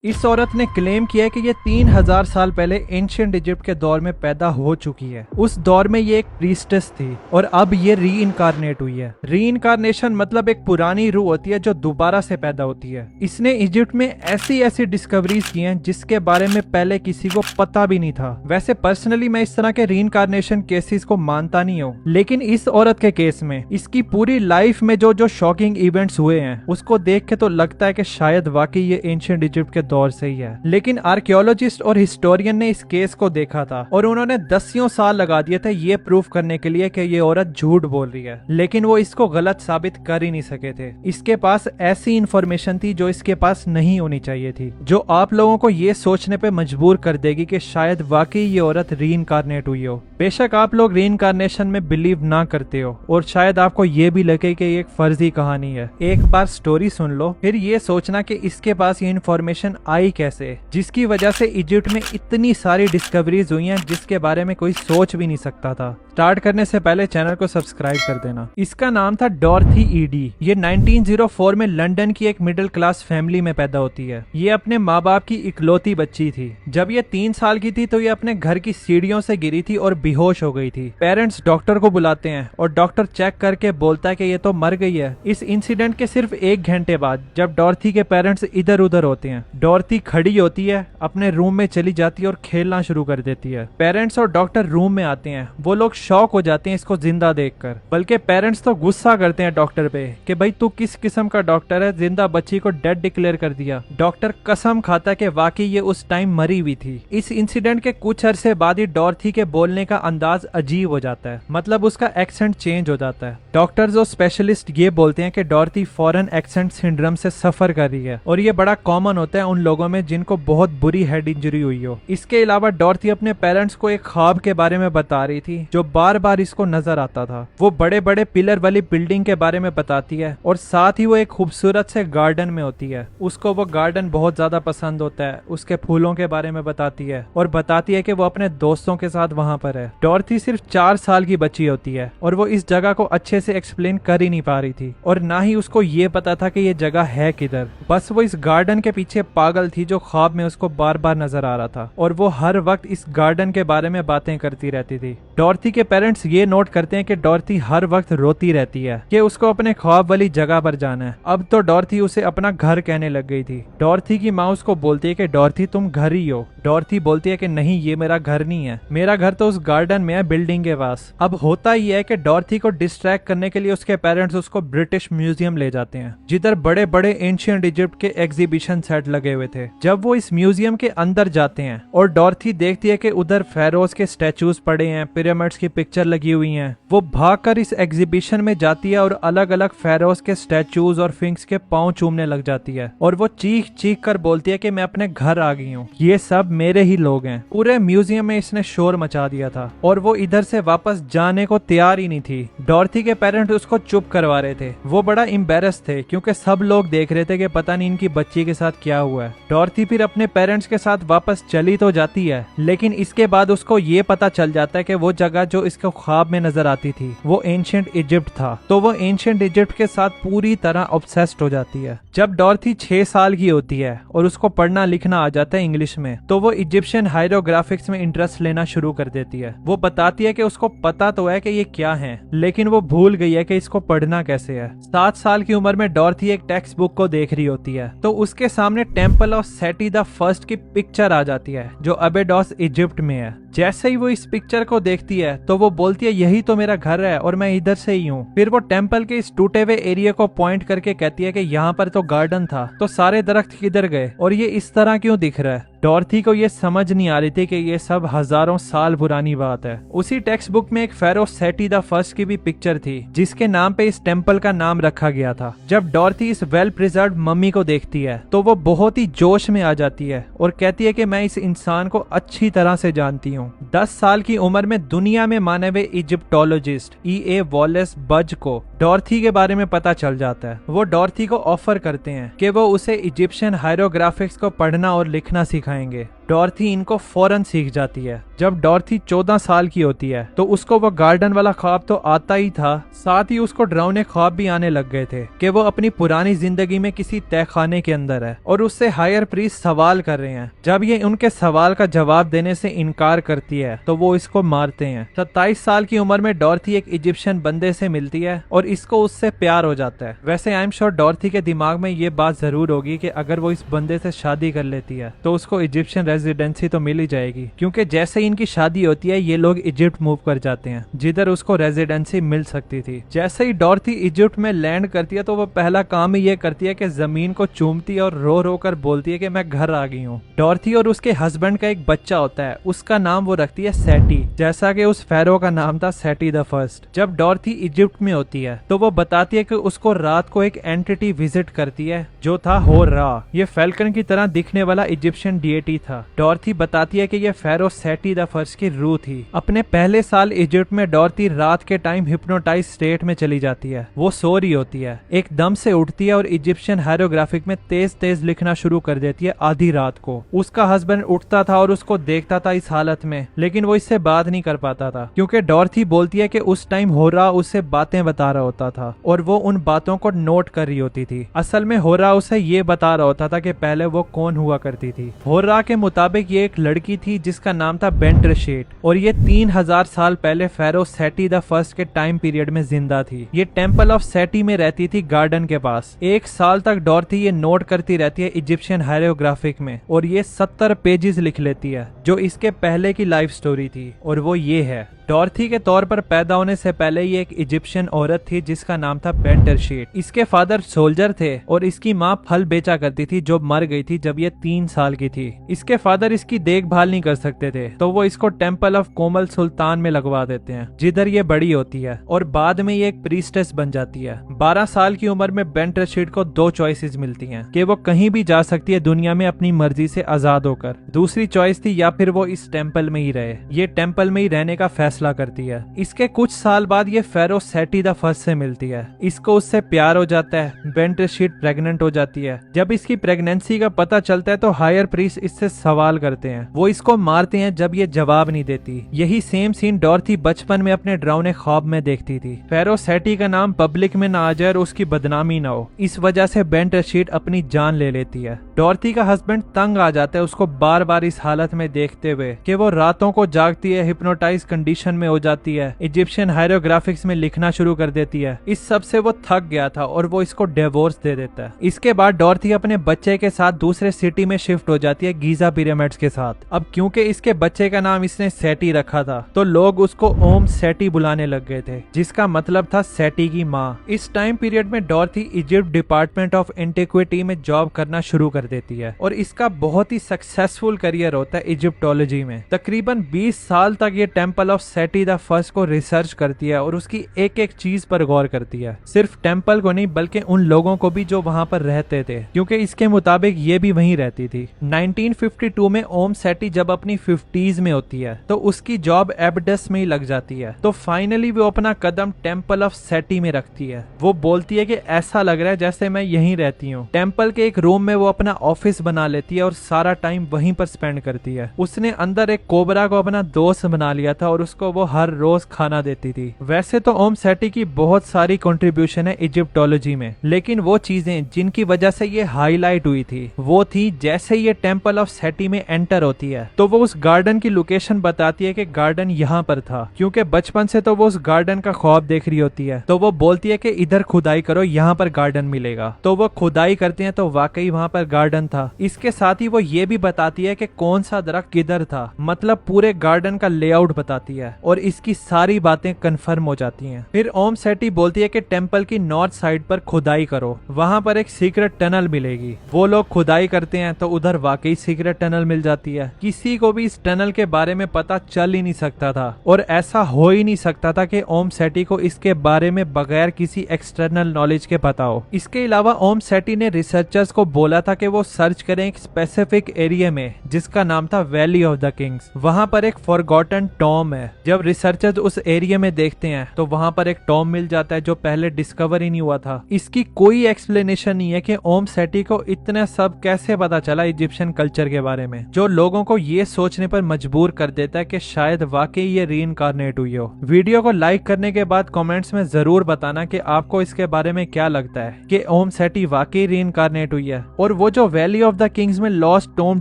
इस औरत ने क्लेम किया है कि ये 3000 साल पहले एंशिएंट इजिप्ट के दौर में पैदा हो चुकी है। उस दौर में ये एक प्रीस्टेस थी और अब ये री इनकारनेट हुई है। री इनकारनेशन मतलब एक पुरानी रूह होती है जो दोबारा से पैदा होती है। इसने इजिप्ट में ऐसी ऐसी डिस्कवरीज की हैं जिसके बारे में पहले किसी को पता भी नहीं था। वैसे पर्सनली मैं इस तरह के री इनकारनेशन केसेस को मानता नहीं हूँ, लेकिन इस औरत के केस में इसकी पूरी लाइफ में जो जो शॉकिंग इवेंट्स हुए हैं उसको देख के तो लगता है कि शायद वाकई ये एंशिएंट इजिप्ट के दौर से ही है। लेकिन आर्कियोलॉजिस्ट और हिस्टोरियन ने इस केस को देखा था और उन्होंने दसियों साल लगा दिए थे ये प्रूफ करने के लिए कि ये औरत झूठ बोल रही है, लेकिन वो इसको गलत साबित कर ही नहीं सके थे। इसके पास ऐसी इंफॉर्मेशन थी जो इसके पास नहीं होनी चाहिए थी, जो आप लोगों को ये सोचने पे मजबूर कर देगी कि शायद वाकई ये औरत रीइंकारनेट हुई हो। बेशक आप लोग रीइंकारनेशन में बिलीव ना करते हो और शायद आपको ये भी लगे कि ये एक फर्जी कहानी है। एक बार स्टोरी सुन लो, फिर ये सोचना कि इसके पास ये इन्फॉर्मेशन आई कैसे, जिसकी वजह से इजिप्ट में इतनी सारी डिस्कवरीज हुई हैं जिसके बारे में कोई सोच भी नहीं सकता था। स्टार्ट करने से पहले चैनल को सब्सक्राइब कर देना। इसका नाम था डॉर्थी ईडी। ये 1904 में लंदन की एक मिडिल क्लास फैमिली में पैदा होती है। ये अपने माँ बाप की इकलौती बच्ची थी। जब ये 3 साल की थी तो ये अपने घर की सीढ़ियों से गिरी थी और बेहोश हो गई थी। पेरेंट्स डॉक्टर को बुलाते हैं और डॉक्टर चेक करके बोलता है कि ये तो मर गई है। इस इंसिडेंट के सिर्फ 1 घंटे बाद जब डॉर्थी के पेरेंट्स इधर उधर होते हैं, डॉर्थी खड़ी होती है, अपने रूम में चली जाती है और खेलना शुरू कर देती है। पेरेंट्स और डॉक्टर रूम में आते हैं। वो लोग शॉक हो जाते हैं इसको जिंदा देखकर, बल्कि पेरेंट्स तो गुस्सा करते हैं डॉक्टर पे कि भाई तू किस किस्म का डॉक्टर है, जिंदा बच्ची को डेड डिक्लेयर कर दिया। डॉक्टर कसम खाता है कि वाकई ये उस टाइम मरी हुई थी। इस इंसिडेंट के कुछ अरसे बाद ही डॉर्थी के बोलने का अंदाज अजीब हो जाता है, मतलब उसका एक्सेंट चेंज हो जाता है। डॉक्टर्स और स्पेशलिस्ट ये बोलते हैं कि डॉर्थी फॉरेन एक्सेंट सिंड्रोम से सफर कर रही है और ये बड़ा कॉमन होता है उन लोगों में जिनको बहुत बुरी हेड इंजरी हुई हो। इसके अलावा डॉर्थी अपने पेरेंट्स को एक ख्वाब के बारे में बता रही थी जो बार बार इसको नजर आता था। वो बड़े बड़े पिलर वाली बिल्डिंग के बारे में बताती है और साथ ही वो एक खूबसूरत से गार्डन में होती है। उसको वो गार्डन बहुत ज्यादा पसंद होता है। उसके फूलों के बारे में बताती है और बताती है कि वो अपने दोस्तों के साथ वहां पर है। डॉर्थी सिर्फ 4 साल की बच्ची होती है और वो इस जगह को अच्छे से एक्सप्लेन कर ही नहीं पा रही थी और ना ही उसको ये पता था कि ये जगह है किधर। बस वो इस गार्डन के पीछे पागल थी जो ख्वाब में उसको बार बार नजर आ रहा था और वो हर वक्त इस गार्डन के बारे में बातें करती रहती थी। डॉर्थी के पेरेंट्स ये नोट करते हैं कि डॉर्थी हर वक्त रोती रहती है कि उसको अपने ख्वाब वाली जगह पर जाना है। अब तो डॉर्थी उसे अपना घर कहने लग गई थी। डॉर्थी की माँ उसको बोलती है कि डॉर्थी तुम घर ही हो। डॉर्थी बोलती है कि नहीं, ये मेरा घर नहीं है, मेरा घर तो उस गार्डन में है, बिल्डिंग के पास। अब होता ही है कि डॉर्थी को डिस्ट्रैक्ट करने के लिए उसके पेरेंट्स उसको ब्रिटिश म्यूजियम ले जाते हैं जिधर बड़े बड़े एंशिएंट इजिप्ट के एग्जीबिशन सेट लगे हुए थे। जब वो इस म्यूजियम के अंदर जाते हैं और डॉर्थी देखती है कि उधर फेरोज के स्टैचूज पड़े हैं, पिरामिड्स की पिक्चर लगी हुई हैं, वो भागकर इस एग्जीबिशन में जाती है और अलग अलग फेरोज के स्टैचूज और फिंक्स के पांव चूमने लग जाती है और वो चीख चीख कर बोलती है कि मैं अपने घर आ गई हूँ, ये सब मेरे ही लोग हैं। पूरे म्यूजियम में इसने शोर मचा दिया था और वो इधर से वापस जाने को तैयार ही नहीं थी। डॉर्थी के पेरेंट्स उसको चुप करवा रहे थे। वो बड़ा एम्बेरस थे क्योंकि सब लोग देख रहे थे कि पता नहीं इनकी बच्ची के साथ क्या हुआ है। डॉर्थी फिर अपने पेरेंट्स के साथ वापस चली तो जाती है, लेकिन इसके बाद उसको ये पता चल जाता है कि वो जगह जो इसको ख्वाब में नजर आती थी वो एंशिएंट इजिप्ट था। तो वो एंशिएंट इजिप्ट के साथ पूरी तरह ऑब्सेस्ड हो जाती है। जब डॉर्थी 6 साल की होती है और उसको पढ़ना लिखना आ जाता है इंग्लिश में, तो वो इजिप्शियन हायरोग्राफिक्स में इंटरेस्ट लेना शुरू कर देती है। वो बताती है कि उसको पता तो है कि ये क्या है, लेकिन वो भूल गई है कि इसको पढ़ना कैसे है। 7 साल की उम्र में डॉर्थी एक टेक्स्ट बुक को देख रही होती है तो उसके सामने टेम्पल ऑफ सेटी द फर्स्ट की पिक्चर आ जाती है जो अबेडोस इजिप्ट में है। जैसे ही वो इस पिक्चर को देखती है तो वो बोलती है यही तो मेरा घर है और मैं इधर से ही हूँ। फिर वो टेम्पल के इस टूटे हुए एरिया को पॉइंट करके कहती है कि यहाँ पर तो गार्डन था, तो सारे दरख्त किधर गए और ये इस तरह क्यों दिख रहा है। डॉर्थी को ये समझ नहीं आ रही थी कि ये सब हजारों साल पुरानी बात है। उसी टेक्स्ट बुक में एक फेरो सेटी द फर्स्ट की भी पिक्चर थी जिसके नाम पे इस टेम्पल का नाम रखा गया था। जब डॉर्थी इस वेल प्रिजर्व्ड मम्मी को देखती है तो वो बहुत ही जोश में आ जाती है और कहती है कि मैं इस इंसान को अच्छी तरह से जानती हूँ। 10 साल की उम्र में दुनिया में माने हुए इजिप्टोलॉजिस्ट E.A. वॉलेस बज को डॉर्थी के बारे में पता चल जाता है। वो डॉर्थी को ऑफर करते हैं कि वो उसे इजिप्शियन हायरोग्राफिक्स को पढ़ना और लिखना सिखाएंगे। डॉर्थी इनको फौरन सीख जाती है। जब डॉर्थी 14 साल की होती है तो उसको वो गार्डन वाला ख्वाब तो आता ही था, साथ ही उसको डरावने ख्वाब भी आने लग गए थे कि वो अपनी पुरानी जिंदगी में किसी तहखाने के अंदर है और उससे हायर प्रीस्ट सवाल कर रहे हैं। जब ये उनके सवाल का जवाब देने से इनकार करती है तो वो इसको मारते हैं। 27 साल की उम्र में डॉर्थी एक इजिप्शियन बंदे से मिलती है और इसको उससे प्यार हो जाता है। वैसे आई एम श्योर डॉर्थी के दिमाग में ये बात जरूर होगी कि अगर वो इस बंदे से शादी कर लेती है तो उसको इजिप्शियन रेजिडेंसी तो मिल ही जाएगी, क्योंकि जैसे इनकी शादी होती है ये लोग इजिप्ट मूव कर जाते हैं जिधर उसको रेजिडेंसी मिल सकती थी। जैसे ही डॉर्थी इजिप्ट में लैंड करती है तो वो पहला काम ही ये करती है कि जमीन को चूमती है और रो रो कर बोलती है कि मैं घर आ गई हूँ। डॉर्थी और उसके हस्बैंड का एक बच्चा होता है, उसका नाम वो रखती है सेटी, जैसा कि उस फेरो का नाम था सेटी द फर्स्ट। जब डॉर्थी इजिप्ट में होती है तो वो बताती है कि उसको रात को एक एंटिटी विजिट करती है जो था हो-रा। ये फैल्कन की तरह दिखने वाला इजिप्शियन डीएटी था। डॉर्थी बताती है कि ये फेरो सेटी द फर्स्ट की रूह थी। अपने पहले साल इजिप्ट में डॉर्थी रात के टाइम हिप्नोटाइज स्टेट में चली जाती है। वो सो रही होती है, एकदम से उठती है और इजिप्शियन हायरोग्राफिक में तेज तेज लिखना शुरू कर देती है आधी रात को। उसका हस्बैंड उठता था और उसको देखता था इस हालत में, लेकिन वो इससे बात नहीं कर पाता था क्योंकि डॉर्थी बोलती है कि उस टाइम होरा उससे बातें बता रहा होता था और वो उन बातों को नोट कर रही होती थी। असल में होरा उसे ये बता रहा होता था कि पहले वो कौन हुआ करती थी। होरा के मुताबिक ये एक लड़की थी जिसका नाम था बेंट्रेशेट और ये 3000 साल पहले फेरो सेटी द फर्स्ट के टाइम पीरियड में जिंदा थी। ये टेंपल ऑफ सेटी में रहती थी गार्डन के पास। 1 साल तक डॉर्थी ये नोट करती रहती है इजिप्शियन हायरोग्राफिक में और ये 70 पेजेस लिख लेती है जो इसके पहले की लाइफ स्टोरी थी और वो ये है। डॉर्थी के तौर पर पैदा होने से पहले ये एक इजिप्शियन औरत थी जिसका नाम था बेंट्रेशेट। इसके फादर सोल्जर थे और इसकी माँ फल बेचा करती थी जो मर गई थी जब ये 3 साल की थी। इसके फादर इसकी देखभाल नहीं कर सकते थे तो वो इसको टेंपल ऑफ कोमल सुल्तान में लगवा देते हैं जिधर ये बड़ी होती है और बाद में ये एक प्रीस्टेस बन जाती है। 12 साल की उम्र में बेंट्रेशेट को 2 चॉइसेस मिलती हैं कि वो कहीं भी जा सकती है दुनिया में अपनी मर्जी से आजाद होकर। दूसरी चॉइस थी या फिर वो इस टेंपल में ही रहे। ये टेंपल में ही रहने का फैसला करती है। इसके कुछ साल बाद ये फेरो सेटी द फर्स्ट से मिलती है। इसको उससे प्यार हो जाता है। बेंट्रेशेट प्रेग्नेंट हो जाती है। जब इसकी प्रेगनेंसी का पता चलता है तो हायर प्रीस्ट इससे सवाल करते हैं। वो इसको मारते हैं जब ये जवाब नहीं देती। यही सेम सीन डॉर्थी बचपन में अपने डरावने ख्वाब में देखती थी। फेरो सेटी का नाम पब्लिक में ना आ जाए और उसकी बदनामी ना हो, इस वजह से बेंट्रेशेट अपनी जान ले लेती है। डॉर्थी का हस्बैंड तंग आ जाता है उसको बार बार इस हालत में देखते हुए कि वो रातों को जागती है, हिप्नोटाइज कंडीशन में हो जाती है, इजिप्शियन हायरोग्राफिक्स में लिखना शुरू कर देती है। इस सब से वो थक गया था और वो इसको डिवोर्स दे देता है। इसके बाद डॉर्थी अपने बच्चे के साथ दूसरे सिटी में शिफ्ट हो जाती है गीजा पिरामिड्स के साथ। अब क्योंकि इसके बच्चे का नाम इसने सेटी रखा था तो लोग उसको ओम सेटी बुलाने लग गए थे जिसका मतलब था सेटी की माँ। इस टाइम पीरियड में डॉर्थी इजिप्ट डिपार्टमेंट ऑफ एंटिक्विटी में जॉब करना शुरू कर देती है और इसका बहुत ही सक्सेसफुल करियर होता है इजिप्टोलॉजी में। तकरीबन 20 साल तक ये टेंपल ऑफ सेटी द फर्स्ट को रिसर्च करती है और उसकी एक एक चीज पर गौर करती है। सिर्फ टेंपल को नहीं बल्कि उन लोगों को भी जो वहां पर रहते थे, क्योंकि इसके मुताबिक ये भी वहीं रहती थी। 1952 में ओम सेटी जब अपनी 50s में होती है तो उसकी जॉब एबडस में ही लग जाती है। तो फाइनली वो अपना कदम टेंपल ऑफ सेटी में रखती है। वो बोलती है कि ऐसा लग रहा है जैसे मैं यहीं रहती हूँ। टेंपल के एक रूम में वो अपना ऑफिस बना लेती है और सारा टाइम वहीं पर स्पेंड करती है। उसने अंदर एक कोबरा को अपना दोस्त बना लिया था और उसको वो हर रोज खाना देती थी। वैसे तो ओम सेटी की बहुत सारी कंट्रीब्यूशन है इजिप्टोलॉजी में, लेकिन वो चीजें जिनकी वजह से ये हाईलाइट हुई थी वो थी जैसे ये टेंपल ऑफ सेटी में एंटर होती है तो वो उस गार्डन की लोकेशन बताती है कि गार्डन यहाँ पर था, क्योंकि बचपन से तो वो उस गार्डन का ख्वाब देख रही होती है। तो वो बोलती है कि इधर खुदाई करो, यहाँ पर गार्डन मिलेगा। तो वो खुदाई करते हैं तो वाकई वहाँ पर गार्डन था। इसके साथ ही वो ये भी बताती है कि कौन सा दरख्त किधर था, मतलब पूरे गार्डन का लेआउट बताती है और इसकी सारी बातें कंफर्म हो जाती हैं। फिर ओम सेटी बोलती है कि टेंपल की नॉर्थ साइड पर खुदाई करो, वहां पर एक सीक्रेट टनल मिलेगी। वो लोग खुदाई करते हैं तो उधर वाकई सीक्रेट टनल मिल जाती है। किसी को भी इस टनल के बारे में पता चल ही नहीं सकता था और ऐसा हो ही नहीं सकता था कि ओम सेटी को इसके बारे में बगैर किसी एक्सटर्नल नॉलेज के पता हो। इसके अलावा ओम सेटी ने रिसर्चर्स को बोला था कि वो सर्च करें एक स्पेसिफिक एरिया में जिसका नाम था वैली ऑफ द किंग्स। वहां पर एक फॉरगॉटन टॉम है जब रिसर्चर्स उस एरिया में देखते हैं तो वहां पर एक टॉम मिल जाता है जो पहले डिस्कवर ही नहीं हुआ था। इसकी कोई एक्सप्लेनेशन नहीं है कि ओम सेठी को इतना सब कैसे पता चला इजिप्शियन कल्चर के बारे में, जो लोगों को ये सोचने पर मजबूर कर देता है कि शायद वाकई ये रीइंकारनेट हुई हो। वीडियो को लाइक करने के बाद कमेंट्स में जरूर बताना कि आपको इसके बारे में क्या लगता है कि ओम सेठी वाकई रीइंकारनेट हुई है। और वो जो वैली ऑफ द किंग्स में लॉस्ट टॉम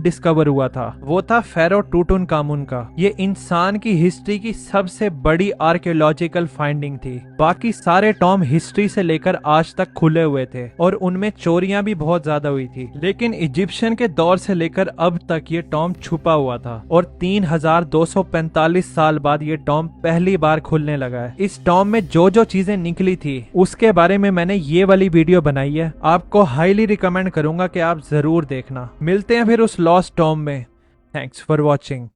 डिस्कवर हुआ था वो था फेरो टूटनखामुन का। ये इंसान की हिस्ट्री की सबसे बड़ी आर्कियोलॉजिकल फाइंडिंग थी। बाकी सारे टॉम हिस्ट्री से लेकर आज तक खुले हुए थे और उनमें चोरियां भी बहुत ज्यादा हुई थी, लेकिन इजिप्शियन के दौर से लेकर अब तक ये टॉम छुपा हुआ था और 3245 साल बाद ये टॉम पहली बार खुलने लगा है। इस टॉम में जो जो चीजें निकली थी उसके बारे में मैंने ये वाली वीडियो बनाई है, आपको हाईली रिकमेंड करूंगा कि आप जरूर देखना। मिलते हैं फिर उस लॉस्ट टॉम में। Thanks for watching.